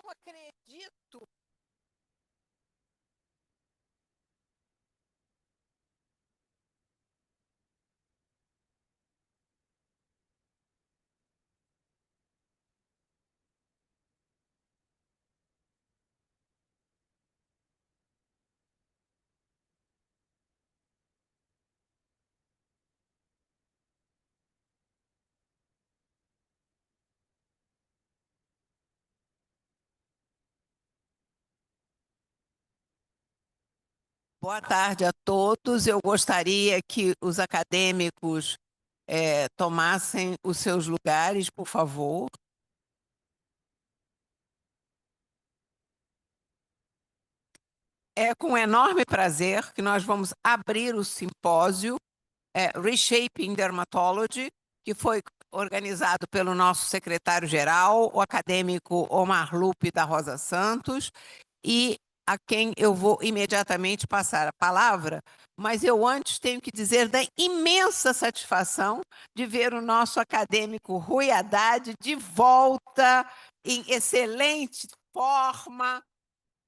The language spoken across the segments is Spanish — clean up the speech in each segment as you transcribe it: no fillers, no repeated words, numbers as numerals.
não acredito. Boa tarde a todos. Eu gostaria que os acadêmicos tomassem os seus lugares, por favor. É com enorme prazer que nós vamos abrir o simpósio Reshaping Dermatology, que foi organizado pelo nosso secretário-geral, o acadêmico Omar Lupe da Rosa Santos, e a quem eu vou imediatamente passar a palavra, mas eu antes tenho que dizer da imensa satisfação de ver o nosso acadêmico Rui Haddad de volta em excelente forma,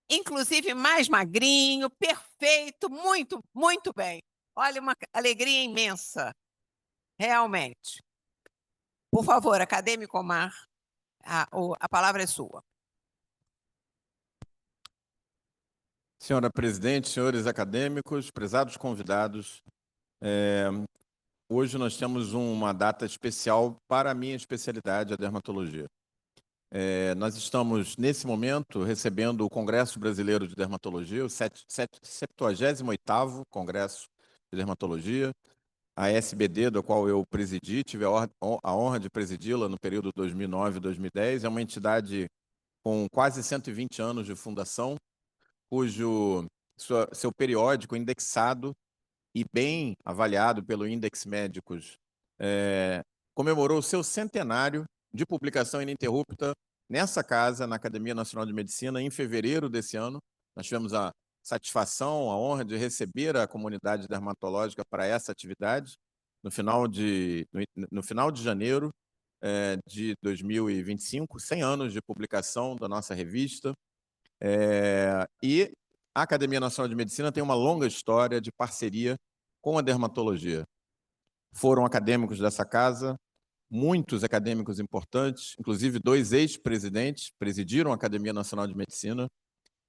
inclusive mais magrinho, perfeito, muito, muito bem. Olha, uma alegria imensa, realmente. Por favor, acadêmico Omar, a palavra é sua. Senhora presidente, senhores acadêmicos, prezados convidados, hoje nós temos uma data especial para a minha especialidade, a dermatologia. Nós estamos, nesse momento, recebendo o Congresso Brasileiro de Dermatologia, o 78º Congresso de Dermatologia, a SBD, do qual eu presidi, tive a honra de presidi-la no período 2009-2010, é uma entidade com quase 120 anos de fundação, cujo seu periódico indexado e bem avaliado pelo Index Médicos comemorou o seu centenário de publicação ininterrupta nessa casa, na Academia Nacional de Medicina, em fevereiro desse ano. Nós tivemos a satisfação, a honra de receber a comunidade dermatológica para essa atividade no final de janeiro de 2025, 100 anos de publicação da nossa revista. E a Academia Nacional de Medicina tem uma longa história de parceria com a dermatologia. Foram acadêmicos dessa casa, muitos acadêmicos importantes, inclusive 2 ex-presidentes, presidiram a Academia Nacional de Medicina,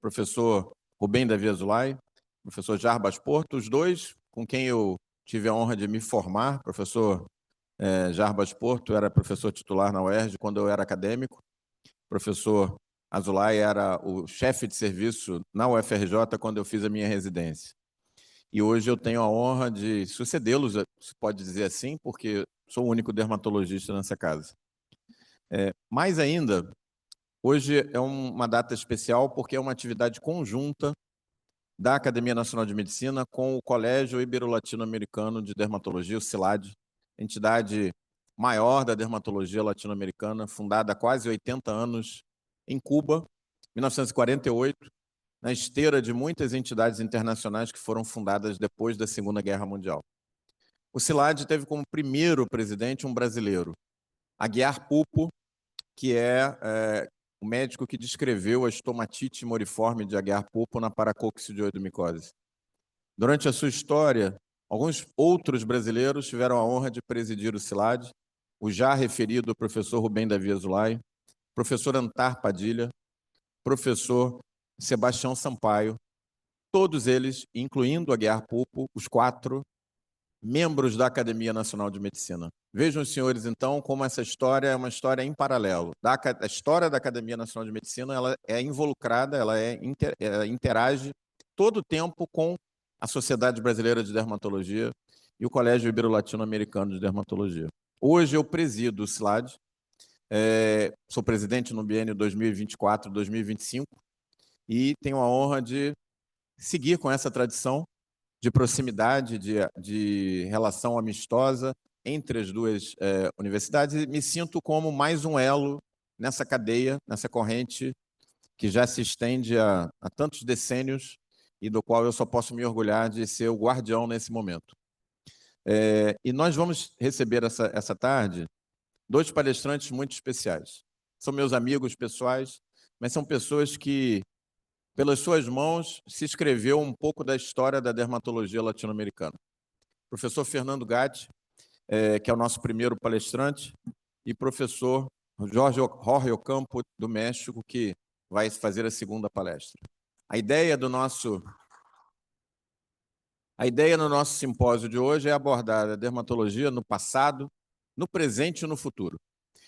professor Rubem Davi Azulay, professor Jarbas Porto, os dois com quem eu tive a honra de me formar. Professor Jarbas Porto era professor titular na UERJ quando eu era acadêmico, professor Azulay era o chefe de serviço na UFRJ quando eu fiz a minha residência. E hoje eu tenho a honra de sucedê-los, se pode dizer assim, porque sou o único dermatologista nessa casa. Mais ainda, hoje é uma data especial porque é uma atividade conjunta da Academia Nacional de Medicina com o Colégio Ibero-Latino-Americano de Dermatologia, o CILAD, entidade maior da dermatologia latino-americana, fundada há quase 80 anos em Cuba, 1948, na esteira de muitas entidades internacionais que foram fundadas depois da Segunda Guerra Mundial. O CILAD teve como primeiro presidente um brasileiro, Aguiar Pupo, que é o médico que descreveu a estomatite moriforme de Aguiar Pupo na paracoccidioidomicose. Durante a sua história, alguns outros brasileiros tiveram a honra de presidir o CILAD, o já referido professor Rubem Davi Azulay, professor Antar Padilha, professor Sebastião Sampaio, todos eles, incluindo Aguiar Pupo, os 4 membros da Academia Nacional de Medicina. Vejam, senhores, então, como essa história é uma história em paralelo. A história da Academia Nacional de Medicina ela é involucrada, ela interage todo o tempo com a Sociedade Brasileira de Dermatologia e o Colégio Ibero-Latino-Americano de Dermatologia. Hoje eu presido o CILAD, sou presidente no biênio 2024-2025 e tenho a honra de seguir com essa tradição de proximidade, de relação amistosa entre as duas universidades, e me sinto como mais um elo nessa cadeia, nessa corrente que já se estende há tantos decênios e do qual eu só posso me orgulhar de ser o guardião nesse momento. E nós vamos receber essa tarde 2 palestrantes muito especiais. São meus amigos pessoais, mas são pessoas que, pelas suas mãos, se escreveu um pouco da história da dermatologia latino-americana. Professor Fernando Gatti, que é o nosso primeiro palestrante, e professor Jorge Ocampo, do México, que vai fazer a segunda palestra. A ideia no nosso simpósio de hoje é abordar a dermatologia no passado, no presente e no futuro.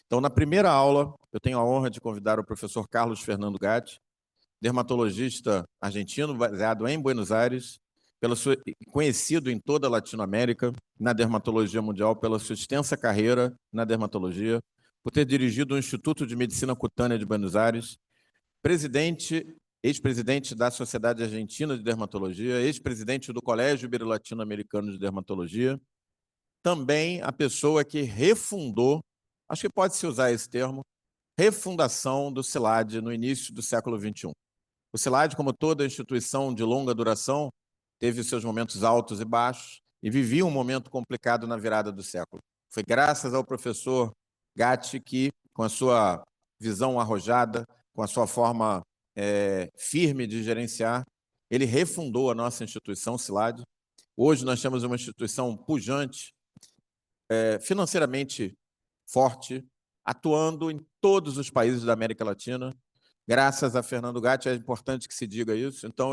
Então, na primeira aula, eu tenho a honra de convidar o professor Carlos Fernando Gatti, dermatologista argentino, baseado em Buenos Aires, conhecido em toda a Latinoamérica, na dermatologia mundial, pela sua extensa carreira na dermatologia, por ter dirigido o Instituto de Medicina Cutânea de Buenos Aires, ex-presidente da Sociedade Argentina de Dermatologia, ex-presidente do Colégio Ibero-Latino-Americano de Dermatologia, também a pessoa que refundou, acho que pode-se usar esse termo, refundação do CILAD no início do século XXI. O CILAD, como toda instituição de longa duração, teve seus momentos altos e baixos e vivia um momento complicado na virada do século. Foi graças ao professor Gatti que, com a sua visão arrojada, com a sua forma firme de gerenciar, ele refundou a nossa instituição, CILAD. Hoje nós temos uma instituição pujante, financeiramente forte, atuando em todos os países da América Latina. Graças a Fernando Gatti, é importante que se diga isso. Então,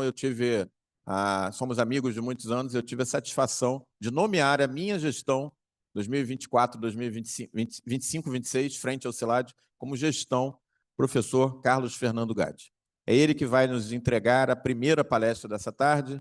somos amigos de muitos anos, eu tive a satisfação de nomear a minha gestão 2024, 2025, 25, 26, frente ao CILAD, como gestão professor Carlos Fernando Gatti. É ele que vai nos entregar a primeira palestra dessa tarde,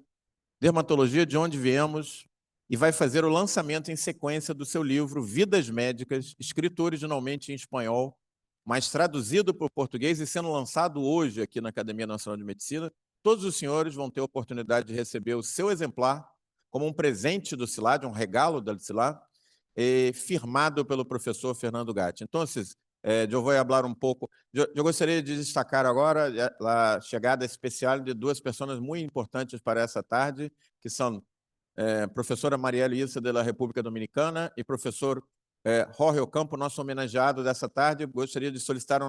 Dermatologia de Onde Viemos, e vai fazer o lançamento em sequência do seu livro Vidas Médicas, escrito originalmente em espanhol, mas traduzido para o português e sendo lançado hoje aqui na Academia Nacional de Medicina. Todos os senhores vão ter a oportunidade de receber o seu exemplar como um presente do CILAD, um regalo do CILAD, firmado pelo professor Fernando Gatti. Então, eu vou falar um pouco. Eu gostaria de destacar agora a chegada especial de duas pessoas muito importantes para essa tarde, que são professora Marielle Issa, da República Dominicana, e professor Jorge Ocampo, nosso homenageado dessa tarde. Gostaria de solicitar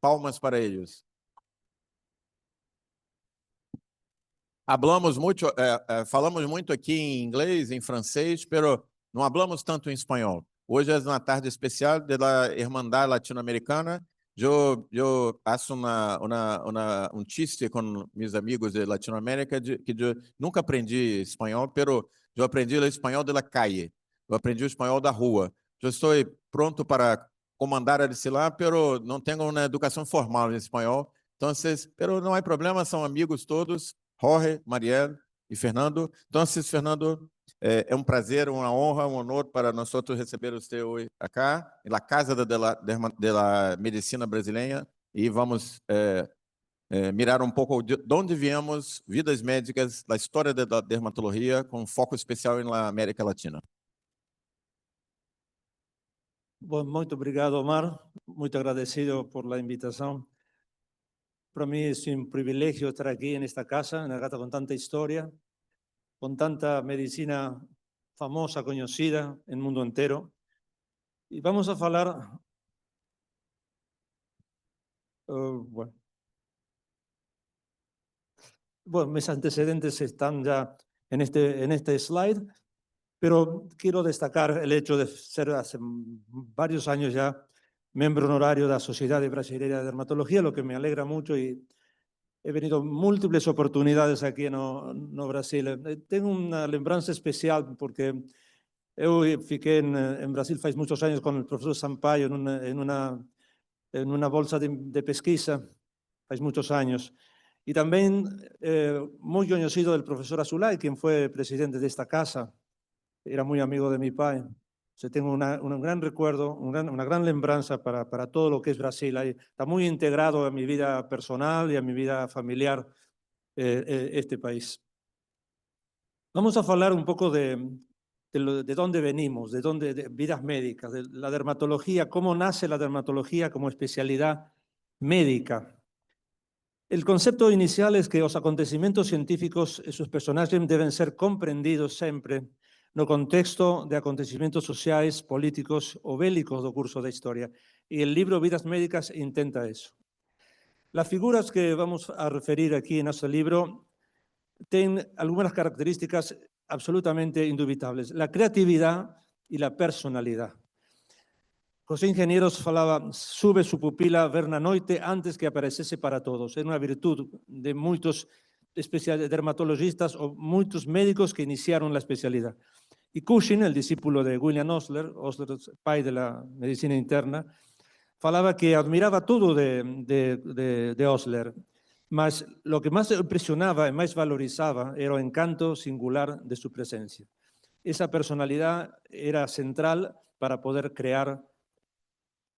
palmas para eles. Falamos muito aqui em inglês, em francês, mas não falamos tanto em espanhol. Hoje é uma tarde especial da Irmandad Latino-Americana. Eu faço um chiste com meus amigos de Latinoamérica que eu nunca aprendi espanhol, mas eu aprendi o espanhol da calle. Eu aprendi o espanhol da rua. Eu estou pronto para comandar a lá, mas não tenho uma educação formal em espanhol. Então, mas não há problema, são amigos todos. Jorge, Marielle e Fernando. Então, Fernando, é um prazer, uma honra, um honor para nós receber você hoje aqui, na Casa da Medicina Brasileira, e vamos mirar um pouco de onde viemos, vidas médicas, a história da dermatologia, com foco especial na América Latina. Bom, muito obrigado, Omar. Muito agradecido por a invitação. Para mí es un privilegio estar aquí en esta casa, en Agata, con tanta historia, con tanta medicina famosa, conocida en el mundo entero. Y vamos a hablar, bueno, mis antecedentes están ya en este slide, pero quiero destacar el hecho de ser hace varios años ya miembro honorario de la Sociedad Brasileña de Dermatología, lo que me alegra mucho, y he venido múltiples oportunidades aquí en Brasil. Tengo una lembranza especial porque yo fiqué en Brasil hace muchos años con el profesor Sampaio en una bolsa de pesquisa, hace muchos años. Y también muy conocido del profesor Azulay, quien fue presidente de esta casa. Era muy amigo de mi padre. Tengo un gran recuerdo, una gran lembranza para todo lo que es Brasil. Está muy integrado a mi vida personal y a mi vida familiar este país. Vamos a hablar un poco de dónde venimos, de vidas médicas, de la dermatología, cómo nace la dermatología como especialidad médica. El concepto inicial es que los acontecimientos científicos y sus personajes deben ser comprendidos siempre no contexto de acontecimientos sociais, políticos ou bélicos do curso da historia. E o livro Vidas Médicas intenta eso. Las figuras que vamos a referir aquí en este libro tienen algunas características absolutamente indubitables: la creatividad y la personalidad. José Ingenieros falaba, sube su pupila ver na noite antes que aparecese para todos. Era una virtud de muchos dermatologistas o muchos médicos que iniciaron la especialidad. Y Cushing, el discípulo de William Osler, Osler, pai de la medicina interna, falaba que admiraba todo de Osler, mas lo que más impresionaba y más valorizaba era el encanto singular de su presencia. Esa personalidad era central para poder crear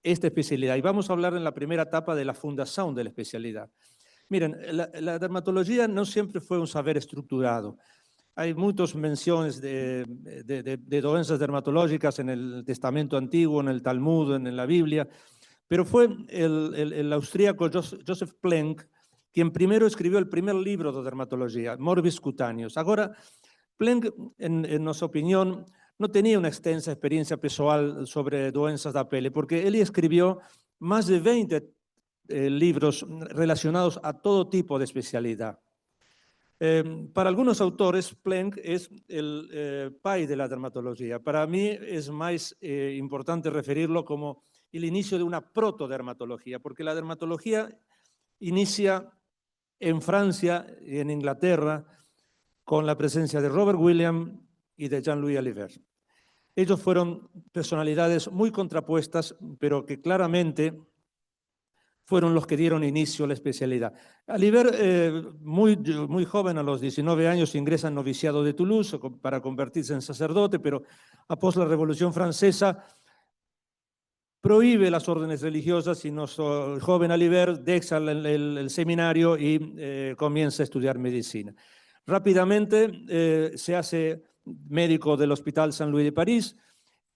esta especialidad. Y vamos a hablar en la primera etapa de la fundación de la especialidad. Miren, la dermatología no siempre fue un saber estructurado. Hay muchas menciones de dolencias dermatológicas en el Testamento Antiguo, en el Talmud, en la Biblia, pero fue el austríaco Joseph Plenk quien primero escribió el primer libro de dermatología, Morbis Cutáneos. Ahora, Plenk, en nuestra opinión, no tenía una extensa experiencia pessoal sobre doenças da pele, porque él escribió más de 20 libros relacionados a todo tipo de especialidad. Para algunos autores, Plenk es el pai de la dermatología. Para mí es más importante referirlo como el inicio de una protodermatología, porque la dermatología inicia en Francia y en Inglaterra con la presencia de Robert William y de Jean-Louis Alibert. Ellos fueron personalidades muy contrapuestas, pero que claramente fueron los que dieron inicio a la especialidad. Alibert, muy joven, a los 19 años, ingresa en noviciado de Toulouse para convertirse en sacerdote, pero após la Revolución Francesa prohíbe las órdenes religiosas y nuestro joven Alibert deja el seminario y comienza a estudiar medicina. Rápidamente se hace médico del Hospital Saint-Louis de París,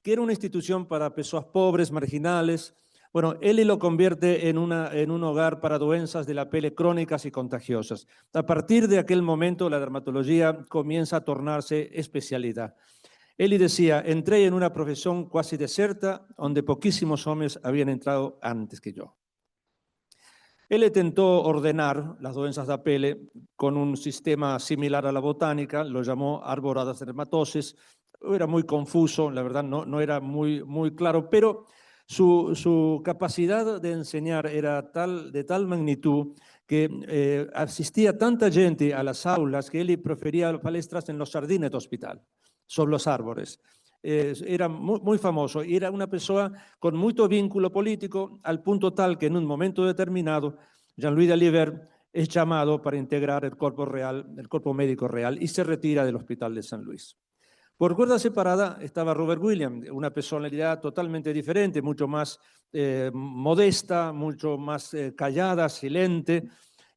que era una institución para personas pobres, marginales. Bueno, él lo convierte en un hogar para doenças de la pele crónicas y contagiosas. A partir de aquel momento, la dermatología comienza a tornarse especialidad. Él decía, entré en una profesión casi deserta, donde poquísimos hombres habían entrado antes que yo. Él intentó ordenar las doenças da pele con un sistema similar a la botánica, lo llamó arboradas dermatosis. Era muy confuso, la verdad no era muy claro, pero su capacidad de enseñar era de tal magnitud que asistía tanta gente a las aulas que él prefería palestras en los jardines del hospital, sobre los árboles. Era muy famoso y era una persona con mucho vínculo político, al punto tal que en un momento determinado Jean-Louis Alibert es llamado para integrar el cuerpo médico real y se retira del Hospital de San Luis. Por cuerda separada estaba Robert William, una personalidad totalmente diferente, mucho más modesta, mucho más callada, silente.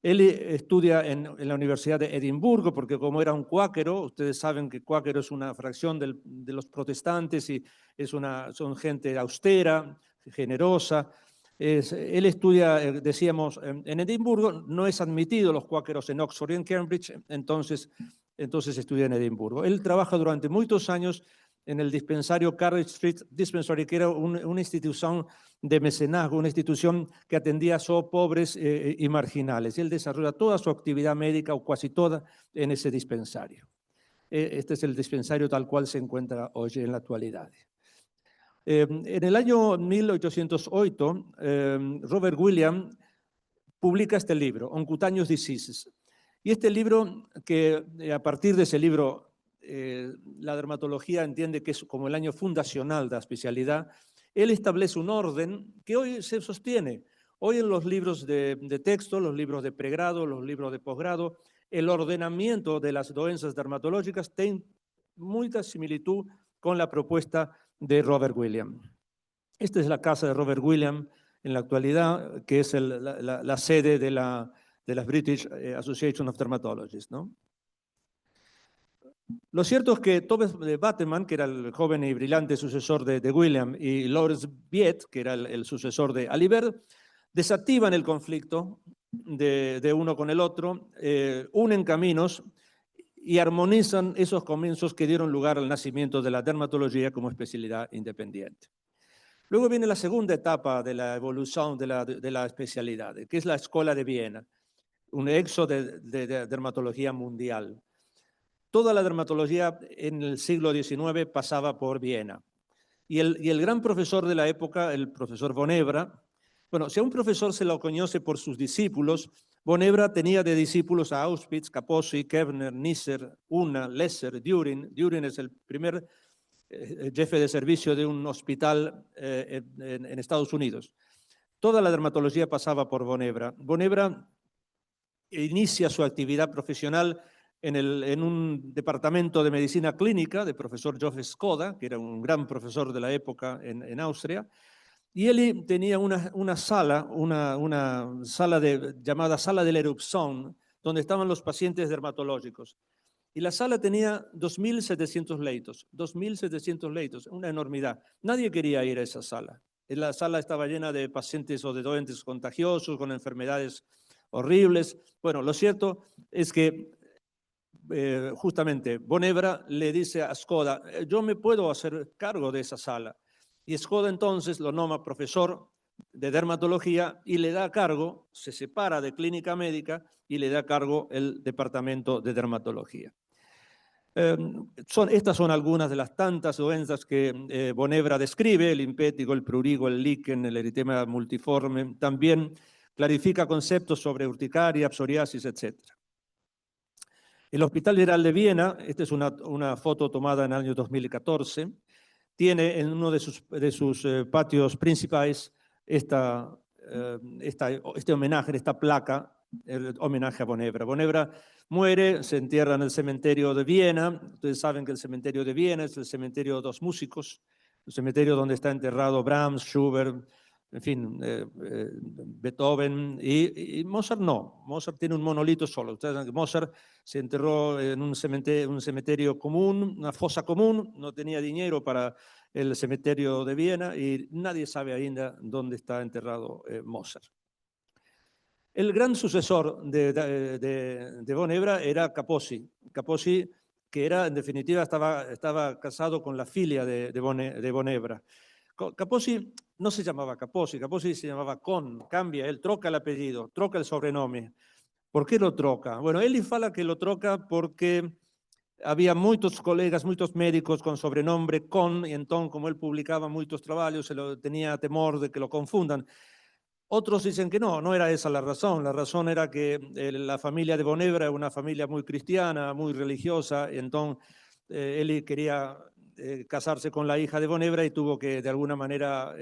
Él estudia en la Universidad de Edimburgo porque como era un cuáquero, ustedes saben que cuáquero es una fracción de los protestantes y son gente austera, generosa. Él estudia, decíamos, en Edimburgo. No es admitido los cuáqueros en Oxford y en Cambridge, entonces estudia en Edimburgo. Él trabaja durante muchos años en el dispensario Carriage Street Dispensary, que era una institución de mecenazgo, una institución que atendía a solo pobres y marginales. Él desarrolla toda su actividad médica, o casi toda, en ese dispensario. Este es el dispensario tal cual se encuentra hoy en la actualidad. En el año 1808, Robert William publica este libro, On Cutaneous Diseases. Y este libro, que a partir de ese libro la dermatología entiende que es como el año fundacional de la especialidad, él establece un orden que hoy se sostiene. Hoy en los libros de texto, los libros de pregrado, los libros de posgrado, el ordenamiento de las doenças dermatológicas tiene mucha similitud con la propuesta de Robert William. Esta es la casa de Robert William en la actualidad, que es la sede de la British Association of Dermatologists, ¿no? Lo cierto es que Thomas Bateman, que era el joven y brillante sucesor de William, y Lawrence Viet, que era el sucesor de Alibert, desactivan el conflicto de uno con el otro, unen caminos y armonizan esos comienzos que dieron lugar al nacimiento de la dermatología como especialidad independiente. Luego viene la segunda etapa de la evolución de la especialidad, que es la Escuela de Viena, un éxodo de dermatología mundial. Toda la dermatología en el siglo XIX pasaba por Viena. Y el gran profesor de la época, el profesor von Ebra, bueno, si a un profesor se lo conoce por sus discípulos, von Ebra tenía de discípulos a Auspitz, Kaposi, Kevner, Nisser, Unna, Lesser, Düring. Düring es el primer jefe de servicio de un hospital en Estados Unidos. Toda la dermatología pasaba por von Ebra. Von Ebra inicia su actividad profesional en un departamento de medicina clínica del profesor Josef Skoda, que era un gran profesor de la época en Austria, y él tenía una sala llamada Sala de la Erupción, donde estaban los pacientes dermatológicos. Y la sala tenía 2.700 leitos, 2.700 leitos, una enormidad. Nadie quería ir a esa sala. La sala estaba llena de pacientes o de doentes contagiosos, con enfermedades horribles. Bueno, lo cierto es que justamente von Ebra le dice a Skoda, yo me puedo hacer cargo de esa sala. Y Skoda entonces lo nombra profesor de dermatología y le da a cargo, se separa de clínica médica y le da a cargo el departamento de dermatología. Estas son algunas de las tantas doenças que von Ebra describe, el impétigo, el prurigo, el líquen, el eritema multiforme. También clarifica conceptos sobre urticaria, psoriasis, etc. El Hospital General de Viena, esta es una foto tomada en el año 2014, tiene en uno de sus patios principales este homenaje, esta placa, el homenaje a von Ebra. Von Ebra muere, se entierra en el cementerio de Viena. Ustedes saben que el cementerio de Viena es el cementerio de dos músicos, el cementerio donde está enterrado Brahms, Schubert, en fin, Beethoven y Mozart no. Mozart tiene un monolito solo. Ustedes saben que Mozart se enterró en un cementerio común, una fosa común, no tenía dinero para el cementerio de Viena y nadie sabe ainda dónde está enterrado Mozart. El gran sucesor de von Ebra era Kaposi. Kaposi, que era, en definitiva, estaba casado con la filia de von Ebra. Kaposi no se llamaba Kaposi se llamava Kohn, cambia, él troca el apellido, troca el sobrenome. ¿Por qué lo troca? Bueno, él fala que lo troca porque había muchos colegas, muchos médicos con sobrenombre Kohn, y entonces, como él publicaba muchos trabajos, tenía temor de que lo confundan. Otros dicen que no era esa la razón. La razón era que la familia de von Ebra era una familia muy cristiana, muy religiosa, y entonces él quería casarse con la hija de von Ebra y tuvo que de alguna manera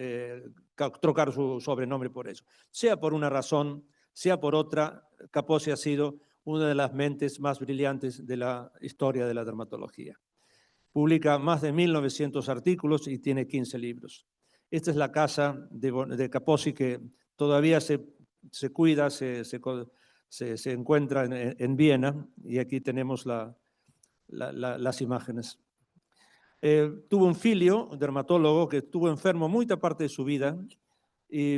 trocar su sobrenombre por eso. Sea por una razón, sea por otra, Kaposi ha sido una de las mentes más brillantes de la historia de la dermatología. Publica más de 1.900 artículos y tiene 15 libros. Esta es la casa de Kaposi que todavía se cuida, se encuentra en Viena, y aquí tenemos las imágenes. Tuvo un filio, dermatólogo, que estuvo enfermo mucha parte de su vida y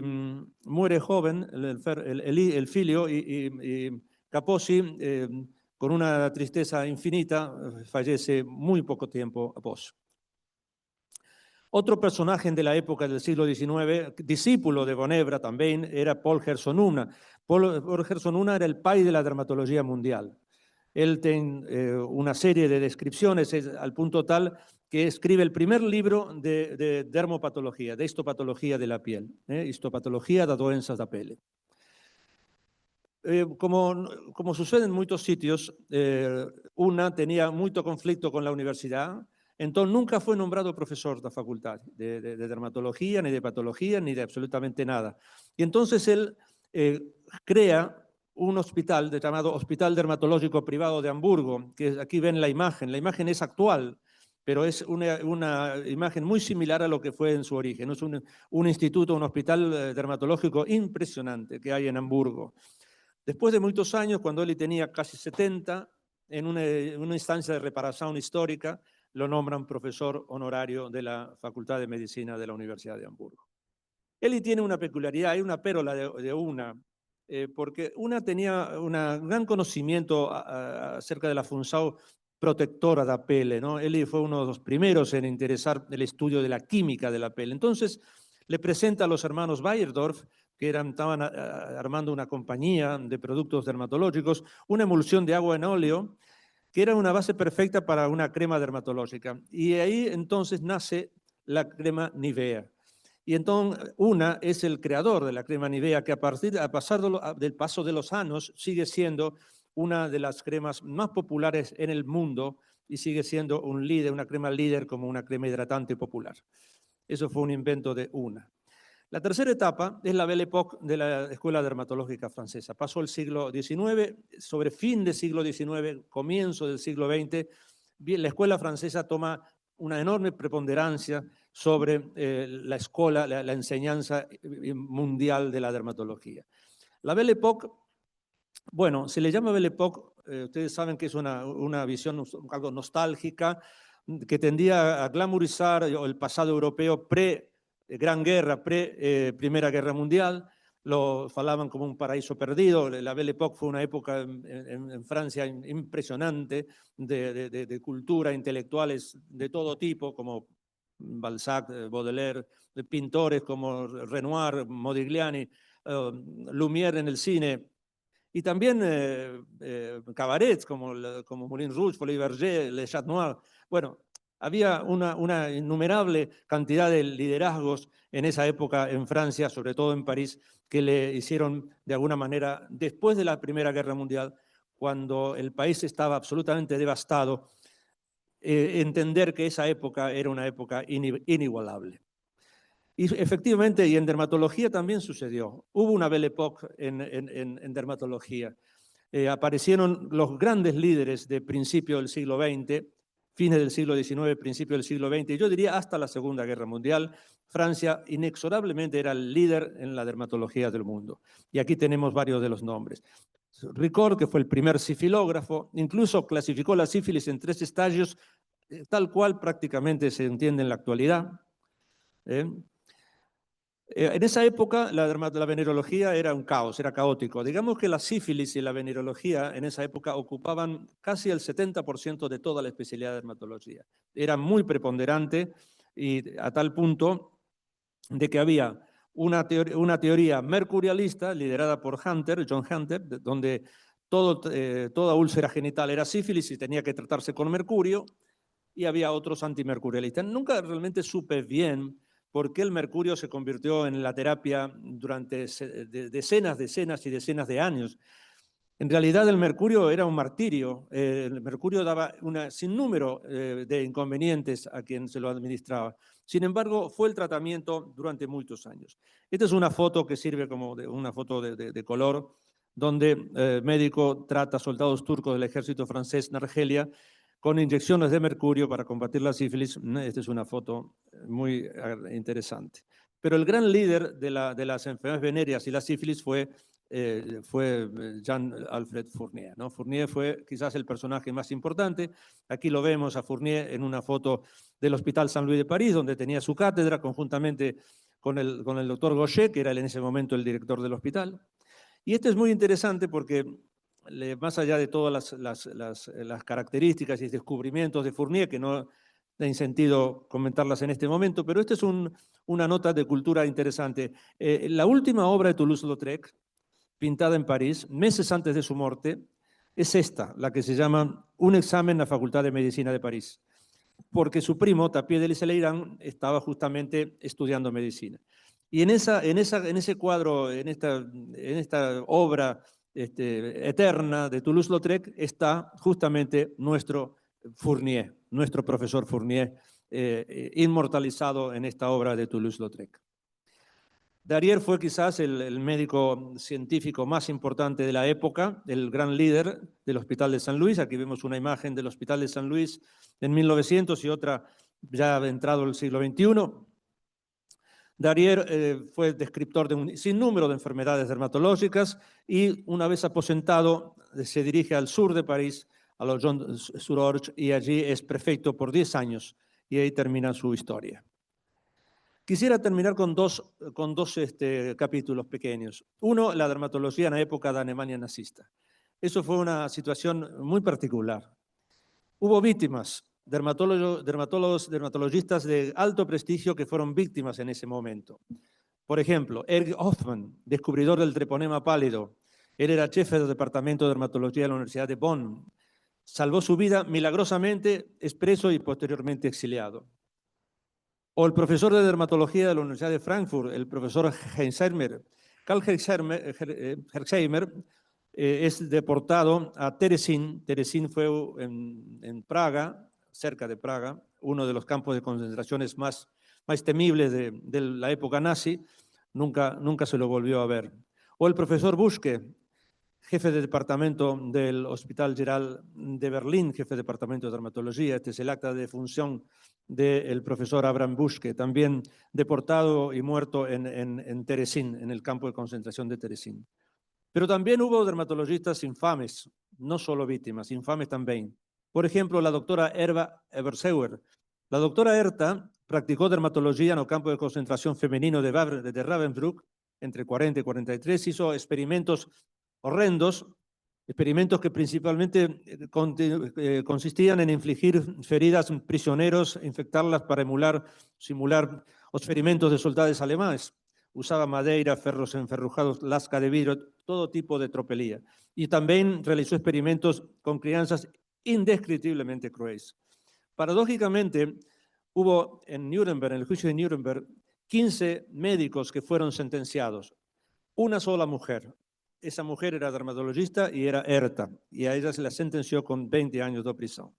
muere joven el filio, y Kaposi, con una tristeza infinita, fallece muy poco tiempo después. Otro personaje de la época del siglo XIX, discípulo de von Ebra también, era Paul Gerson Unna. Paul Gerson Unna era el padre de la dermatología mundial. Él tiene una serie de descripciones al punto tal que escribe el primer libro de dermopatología, de histopatología de la piel, histopatología de doenças da pele. Como sucede en muchos sitios, Unna tenía mucho conflicto con la universidad. Entonces nunca fue nombrado profesor de la facultad de dermatología, ni de patología, ni de absolutamente nada. Y entonces él crea un hospital llamado Hospital Dermatológico Privado de Hamburgo, que aquí ven la imagen es actual, pero es una imagen muy similar a lo que fue en su origen. Es un instituto, un hospital dermatológico impresionante que hay en Hamburgo. Después de muchos años, cuando él tenía casi 70, en una instancia de reparación histórica, lo nombran profesor honorario de la Facultad de Medicina de la Universidad de Hamburgo. Él tiene una peculiaridad, hay una pérola de Unna, porque Unna tenía un gran conocimiento acerca de la función protectora de la pele, ¿no? Él fue uno de los primeros en interesar el estudio de la química de la pele. Entonces, le presenta a los hermanos Bayerdorf, que estaban armando una compañía de productos dermatológicos, una emulsión de agua en óleo, que era una base perfecta para una crema dermatológica. Y ahí entonces nace la crema Nivea. Y entonces Una es el creador de la crema Nivea, que a pasar del paso de los años sigue siendo una de las cremas más populares en el mundo y sigue siendo un líder, una crema líder como una crema hidratante popular. Eso fue un invento de Una. La tercera etapa es la Belle Époque de la Escuela Dermatológica Francesa. Pasó el siglo XIX, sobre fin del siglo XIX, comienzo del siglo XX, la escuela francesa toma una enorme preponderancia sobre la escuela, la enseñanza mundial de la dermatología. La Belle Époque, bueno, se le llama Belle Époque, ustedes saben que es una visión algo nostálgica, que tendía a glamorizar el pasado europeo pre-Gran Guerra, pre-Primera Guerra Mundial. Lo falaban como un paraíso perdido. La Belle Époque fue una época en Francia impresionante de cultura, intelectuales de todo tipo, como Balzac, Baudelaire, de pintores como Renoir, Modigliani, Lumière en el cine, y también cabarets como Moulin Rouge, Folies Bergère, Le Chat Noir. Bueno, había una innumerable cantidad de liderazgos en esa época en Francia, sobre todo en París, que le hicieron de alguna manera, después de la Primera Guerra Mundial, cuando el país estaba absolutamente devastado, entender que esa época era una época inigualable. Y efectivamente, y en dermatología también sucedió. Hubo una Belle Époque en dermatología. Aparecieron los grandes líderes de principio del siglo XX, fines del siglo XIX, principio del siglo XX, y yo diría hasta la Segunda Guerra Mundial. Francia inexorablemente era el líder en la dermatología del mundo. Y aquí tenemos varios de los nombres. Ricord, que fue el primer sifilógrafo, incluso clasificó la sífilis en 3 estadios, tal cual prácticamente se entiende en la actualidad. En esa época la venerología era un caos, era caótico. Digamos que la sífilis y la venerología en esa época ocupaban casi el 70% de toda la especialidad de dermatología. Era muy preponderante y a tal punto de que había una teoría mercurialista liderada por Hunter, John Hunter, donde toda úlcera genital era sífilis y tenía que tratarse con mercurio, y había otros antimercurialistas. Nunca realmente supe bien por qué el mercurio se convirtió en la terapia durante decenas y decenas de años. En realidad el mercurio era un martirio. El mercurio daba un sinnúmero de inconvenientes a quien se lo administraba. Sin embargo, fue el tratamiento durante muchos años. Esta es una foto que sirve como una foto de color, donde el médico trata a soldados turcos del ejército francés en Argelia con inyecciones de mercurio para combatir la sífilis. Esta es una foto muy interesante. Pero el gran líder de las enfermedades venéreas y la sífilis fue Jean-Alfred Fournier, ¿no? Fournier fue quizás el personaje más importante. Aquí lo vemos a Fournier en una foto del Hospital Saint-Louis de París, donde tenía su cátedra conjuntamente con el doctor Gaucher, que era en ese momento el director del hospital. Y esto es muy interesante porque más allá de todas las características y descubrimientos de Fournier, que no hay sentido comentarlas en este momento, pero esta es una nota de cultura interesante. La última obra de Toulouse-Lautrec, pintada en París, meses antes de su muerte, es esta, la que se llama Un examen en la Facultad de Medicina de París, porque su primo, Tapie de Lisle-Leyrand, estaba justamente estudiando medicina. Y en ese cuadro, en esta obra eterna de Toulouse-Lautrec, está justamente nuestro Fournier, nuestro profesor Fournier, inmortalizado en esta obra de Toulouse-Lautrec. Darrier fue quizás el médico científico más importante de la época, el gran líder del Hospital de San Luis. Aquí vemos una imagen del Hospital de San Luis en 1900 y otra ya entrado el siglo XXI. Darrier fue descriptor de un sinnúmero de enfermedades dermatológicas y una vez aposentado se dirige al sur de París, a la Jean-sur-Orge, y allí es prefecto por 10 años y ahí termina su historia. Quisiera terminar con dos capítulos pequeños. Uno, la dermatología en la época de Alemania nazista. Eso fue una situación muy particular. Hubo víctimas dermatologistas de alto prestigio que fueron víctimas en ese momento. Por ejemplo, Erich Hoffmann, descubridor del treponema pálido. Él era jefe del departamento de dermatología de la Universidad de Bonn. Salvó su vida milagrosamente, es preso y posteriormente exiliado. O el profesor de dermatología de la Universidad de Frankfurt, el profesor Herxheimer. Karl Herxheimer es deportado a Terezín. Terezín fue en Praga, cerca de Praga, uno de los campos de concentraciones más temibles de la época nazi. Nunca se lo volvió a ver. O el profesor Buschke, jefe de departamento del Hospital General de Berlín, jefe de departamento de dermatología. Este es el acta de defunción del profesor Abraham Buschke, también deportado y muerto en Terezín, en el campo de concentración de Terezín. Pero también hubo dermatologistas infames, no solo víctimas, infames también. Por ejemplo, la doctora Erva Eberseuer. La doctora Erta practicó dermatología en el campo de concentración femenino de Ravensbrück entre 40 y 43, hizo experimentos horrendos, experimentos que principalmente consistían en infligir feridas a prisioneros, infectarlas para simular los experimentos de soldados alemanes. Usaba madera, ferros enferrujados, lasca de vidrio, todo tipo de tropelía. Y también realizó experimentos con crianzas indescriptiblemente crueles. Paradójicamente, hubo en Nuremberg, en el juicio de Nuremberg, 15 médicos que fueron sentenciados. Una sola mujer. Esa mujer era dermatologista y era Erta, y a ella se la sentenció con 20 años de prisión.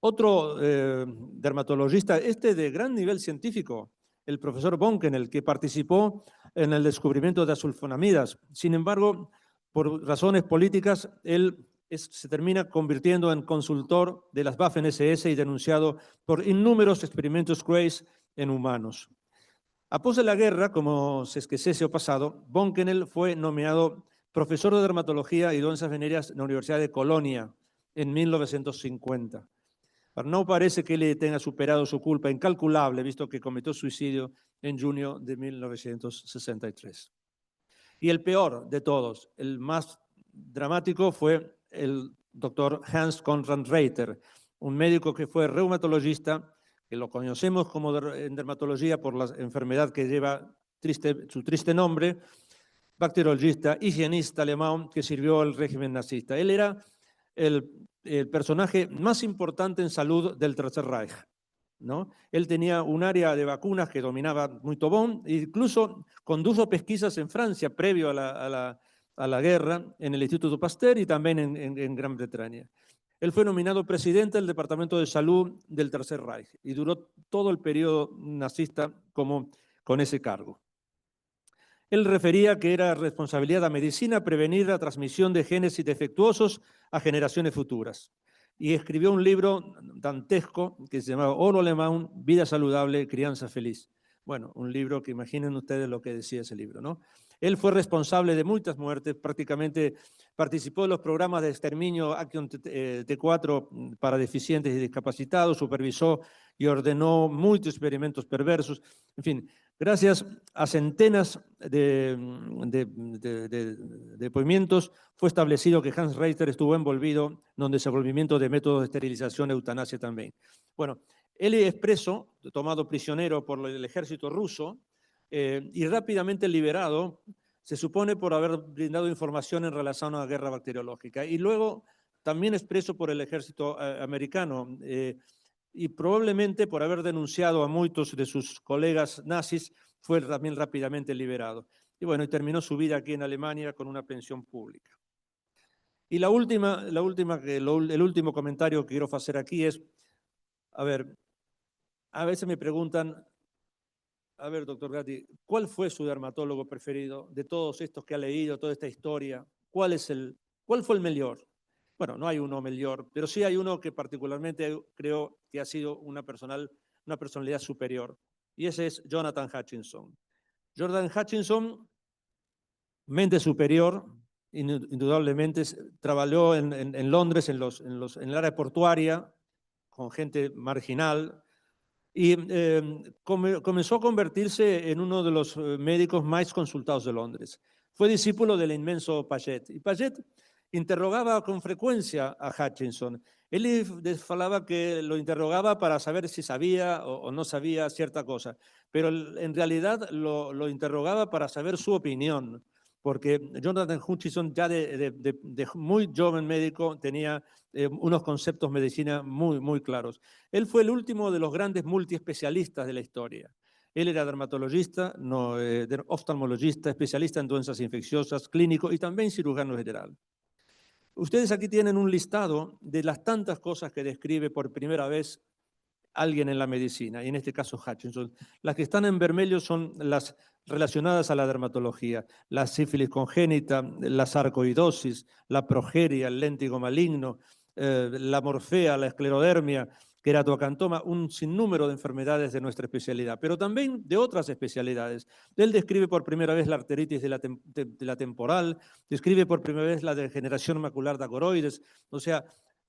Otro dermatologista, de gran nivel científico, el profesor Bonkenel, que participó en el descubrimiento de sulfonamidas. Sin embargo, por razones políticas, él se termina convirtiendo en consultor de las Waffen-SS y denunciado por innúmeros experimentos crueles en humanos. Após de la guerra, como se esquecese o pasado, Bonkenel fue nomeado profesor de dermatología y doenças venéreas en la Universidad de Colonia en 1950. Pero no parece que él tenga superado su culpa incalculable, visto que cometió suicidio en junio de 1963. Y el peor de todos, el más dramático, fue el doctor Hans Conrad Reiter, un médico que fue reumatologista, que lo conocemos en dermatología por la enfermedad que lleva su triste nombre, bacteriologista, higienista alemán que sirvió al régimen nazista. Él era el personaje más importante en salud del Tercer Reich, ¿no? Él tenía un área de vacunas que dominaba muy bien, e incluso condujo pesquisas en Francia previo a la guerra en el Instituto Pasteur y también en Gran Bretaña. Él fue nominado presidente del Departamento de Salud del Tercer Reich y duró todo el periodo nazista con ese cargo. Él refería que era responsabilidad de la medicina prevenir la transmisión de genes defectuosos a generaciones futuras. Y escribió un libro dantesco que se llamaba Oro Alemán, Vida Saludable, Crianza Feliz. Bueno, un libro que imaginen ustedes lo que decía ese libro, ¿no? Él fue responsable de muchas muertes, prácticamente participó en los programas de exterminio Action T4 para deficientes y discapacitados, supervisó y ordenó muchos experimentos perversos. En fin, gracias a centenas de depoimientos, fue establecido que Hans Reiter estuvo envolvido en el desenvolvimiento de métodos de esterilización e eutanasia también. Bueno, él es preso, tomado prisionero por el ejército ruso y rápidamente liberado, se supone por haber brindado información en relación a la guerra bacteriológica. Y luego también es preso por el ejército americano y probablemente por haber denunciado a muchos de sus colegas nazis, fue también rápidamente liberado. Y bueno, y terminó su vida aquí en Alemania con una pensión pública. Y el último comentario que quiero hacer aquí es, a veces me preguntan, a ver, doctor Gatti, ¿cuál fue su dermatólogo preferido de todos estos que ha leído, toda esta historia? ¿Cuál fue el mejor? Bueno, no hay uno mejor, pero sí hay uno que particularmente creo que ha sido una personalidad superior, y ese es Jonathan Hutchinson. Jonathan Hutchinson, mente superior, indudablemente, trabajó en Londres, en el área portuaria, con gente marginal, y comenzó a convertirse en uno de los médicos más consultados de Londres. Fue discípulo del inmenso Paget. Y Paget interrogaba con frecuencia a Hutchinson. Él falaba que lo interrogaba para saber si sabía o no sabía cierta cosa, pero en realidad lo interrogaba para saber su opinión, porque Jonathan Hutchinson ya de muy joven médico tenía unos conceptos de medicina muy claros. Él fue el último de los grandes multiespecialistas de la historia. Él era dermatologista, oftalmologista, especialista en doenças infecciosas, clínico y también cirujano general. Ustedes aquí tienen un listado de las tantas cosas que describe por primera vez alguien en la medicina, y en este caso Hutchinson. Las que están en vermelho son las relacionadas a la dermatología: la sífilis congénita, la sarcoidosis, la progeria, el léntigo maligno, la morfea, la esclerodermia, queratoacantoma, un sinnúmero de enfermedades de nuestra especialidad, pero también de otras especialidades. Él describe por primera vez la arteritis de la temporal, describe por primera vez la degeneración macular de acoroides, o sea,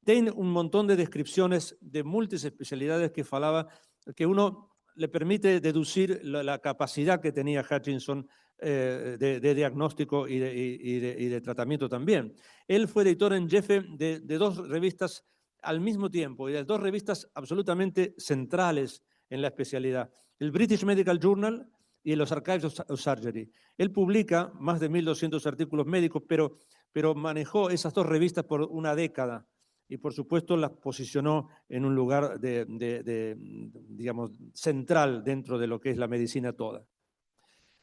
tiene un montón de descripciones de múltiples especialidades que uno le permite deducir la capacidad que tenía Hutchinson de diagnóstico y de tratamiento también. Él fue editor en jefe de dos revistas al mismo tiempo, y de dos revistas absolutamente centrales en la especialidad: el British Medical Journal y los Archives of Surgery. Él publica más de 1.200 artículos médicos, pero manejó esas dos revistas por una década y, por supuesto, las posicionó en un lugar digamos, central dentro de lo que es la medicina toda.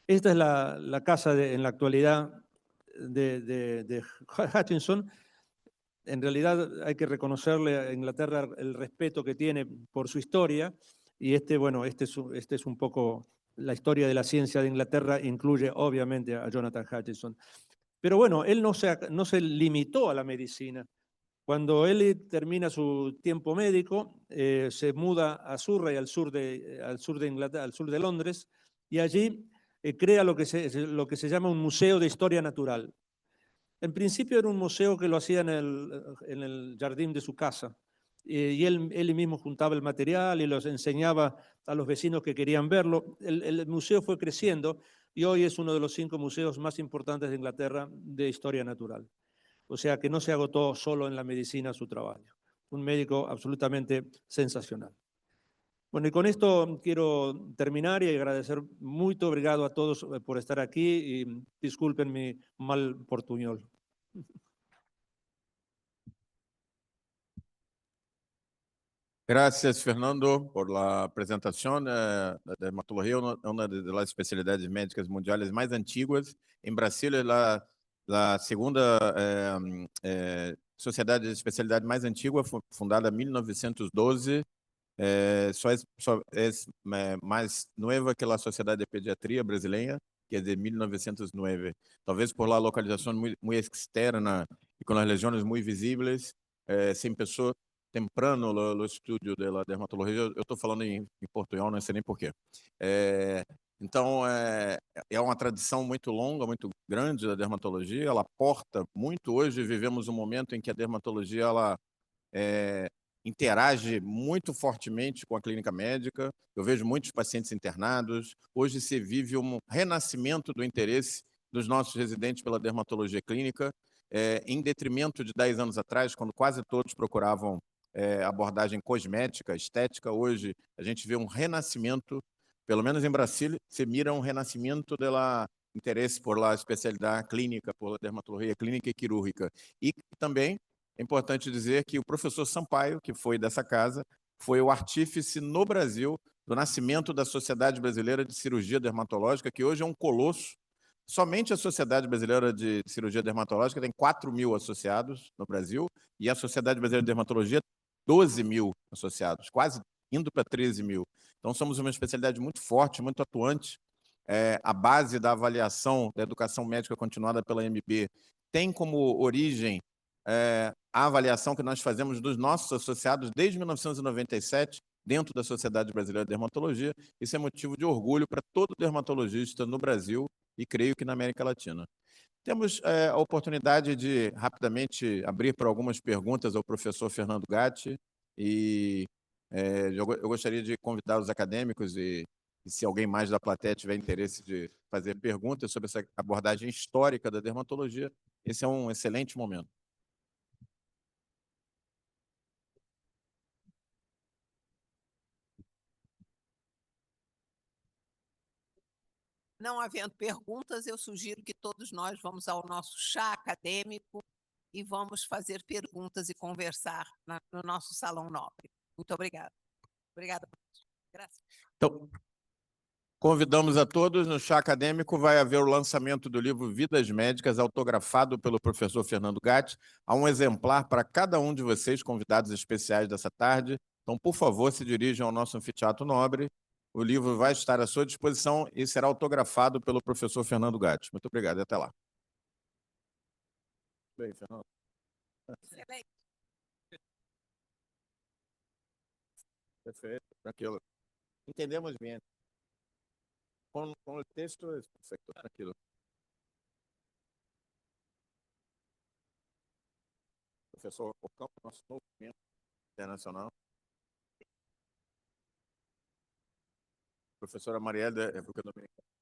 Esta es la casa en la actualidad de Hutchinson. En realidad hay que reconocerle a Inglaterra el respeto que tiene por su historia, y bueno, este es un poco la historia de la ciencia de Inglaterra, incluye obviamente a Jonathan Hutchinson. Pero bueno, él no se limitó a la medicina. Cuando él termina su tiempo médico, se muda a Surrey, al sur de Inglaterra, al sur de Londres, y allí crea lo que se llama un museo de historia natural. En principio era un museo que lo hacía en el jardín de su casa, y él mismo juntaba el material y los enseñaba a los vecinos que querían verlo. El museo fue creciendo y hoy es uno de los 5 museos más importantes de Inglaterra de historia natural. O sea que no se agotó solo en la medicina su trabajo. Un médico absolutamente sensacional. Bueno, y con esto quiero terminar y agradecer. Muy obrigado a todos por estar aquí, y disculpen mi mal portuñol. Gracias, Fernando, por la presentación. La dermatología es una de las especialidades médicas mundiales más antiguas. En Brasil es la segunda sociedad de especialidad más antigua, fundada en 1912. Só é mais nova que a Sociedade de Pediatria Brasileira, que é de 1909. Talvez por la localização muito externa e com as lesiones muito visíveis, se empezou temprano o estudo da dermatologia. Eu estou falando em portunhol, não sei nem porquê. Então, é uma tradição muito longa, muito grande da dermatologia. Ela aporta muito. Hoje vivemos um momento em que a dermatologia ela interage muito fortemente com a clínica médica. Eu vejo muitos pacientes internados. Hoje se vive um renascimento do interesse dos nossos residentes pela dermatologia clínica, em detrimento de 10 anos atrás, quando quase todos procuravam abordagem cosmética, estética. Hoje a gente vê um renascimento, pelo menos em Brasília, se mira um renascimento do interesse por la especialidade clínica, por dermatologia clínica e quirúrgica. E também é importante dizer que o professor Sampaio, que foi dessa casa, foi o artífice no Brasil do nascimento da Sociedade Brasileira de Cirurgia Dermatológica, que hoje é um colosso. Somente a Sociedade Brasileira de Cirurgia Dermatológica tem 4.000 associados no Brasil, e a Sociedade Brasileira de Dermatologia, 12.000 associados, quase indo para 13.000. Então, somos uma especialidade muito forte, muito atuante. A base da avaliação da educação médica continuada pela MB tem como origem a avaliação que nós fazemos dos nossos associados desde 1997, dentro da Sociedade Brasileira de Dermatologia. Isso é motivo de orgulho para todo dermatologista no Brasil e creio que na América Latina. Temos a oportunidade de rapidamente abrir para algumas perguntas ao professor Fernando Gatti, e eu gostaria de convidar os acadêmicos e se alguém mais da plateia tiver interesse de fazer perguntas sobre essa abordagem histórica da dermatologia, esse é um excelente momento. Não havendo perguntas, eu sugiro que todos nós vamos ao nosso chá acadêmico e vamos fazer perguntas e conversar no nosso salão nobre. Muito obrigada. Obrigada. Graças. Então, convidamos a todos. No chá acadêmico vai haver o lançamento do livro Vidas Médicas, autografado pelo professor Fernando Gatti. Há um exemplar para cada um de vocês, convidados especiais dessa tarde. Então, por favor, se dirijam ao nosso anfiteatro nobre. O livro vai estar à sua disposição e será autografado pelo professor Fernando Gatti. Muito obrigado e até lá. Bem, Fernando. Excelente. Perfeito. Tranquilo. Entendemos bem. Com o texto, perfeito. Tranquilo. Professor Ocampo, nosso novo membro internacional. Professora Marielle, da República Dominicana.